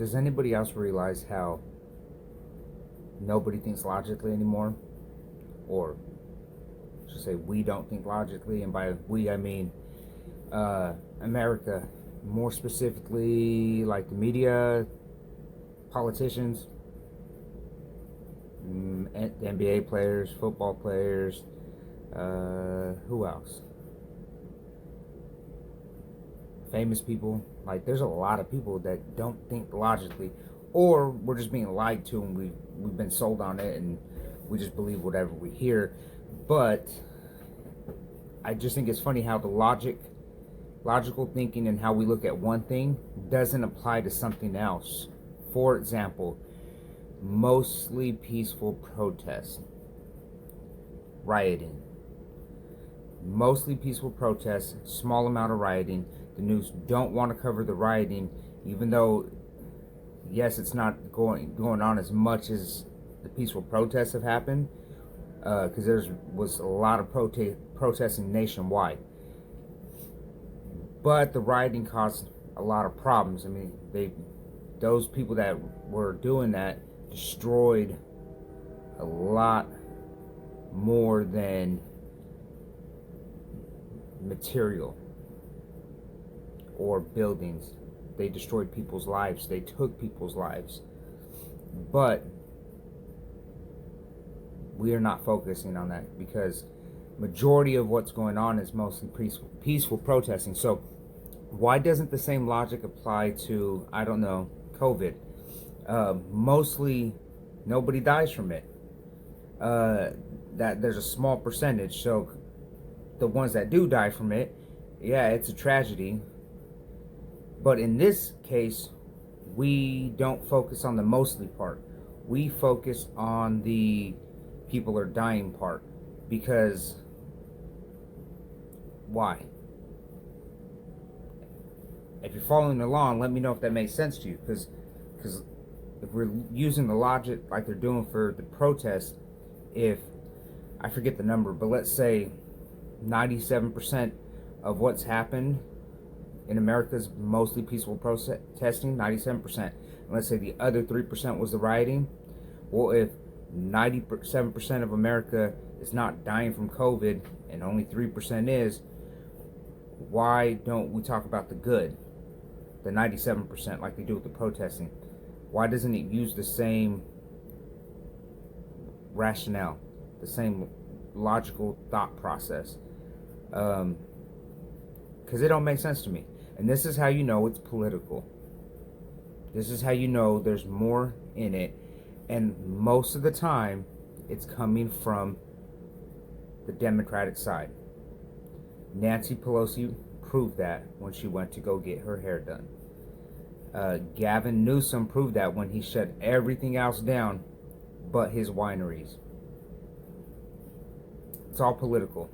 does anybody else realize how nobody thinks logically anymore? Or I should say we don't think logically, and by we I mean America, more specifically like the media, politicians, NBA players, football players, who else? Famous people. Like, there's a lot of people that don't think logically, or we're just being lied to, and we've been sold on it, and we just believe whatever we hear. But I just think it's funny how the logical thinking and how we look at one thing doesn't apply to something else. For example, mostly peaceful protests, rioting. Mostly peaceful protests, small amount of rioting. The news don't want to cover the rioting, even though, yes, it's not going on as much as the peaceful protests have happened, because there was a lot of protesting nationwide. But the rioting caused a lot of problems. I mean, those people that were doing that destroyed a lot more than material or buildings. They destroyed people's lives. They took people's lives. But we are not focusing on that, because majority of what's going on is mostly peaceful protesting. So why doesn't the same logic apply to, I don't know, COVID? Mostly nobody dies from it. That there's a small percentage. So the ones that do die from it, yeah, it's a tragedy. But in this case, we don't focus on the mostly part. We focus on the people are dying part. Because why? If you're following along, let me know if that makes sense to you. Because if we're using the logic like they're doing for the protest, if, I forget the number, but let's say 97% of what's happened in America's mostly peaceful protesting, 97%. And let's say the other 3% was the rioting. Well, if 97% of America is not dying from COVID and only 3% is, why don't we talk about the good, the 97%, like they do with the protesting? Why doesn't it use the same rationale, the same logical thought process? Because it don't make sense to me. And this is how you know it's political. This is how you know there's more in it. And most of the time, it's coming from the Democratic side. Nancy Pelosi proved that when she went to go get her hair done. Gavin Newsom proved that when he shut everything else down but his wineries. It's all political.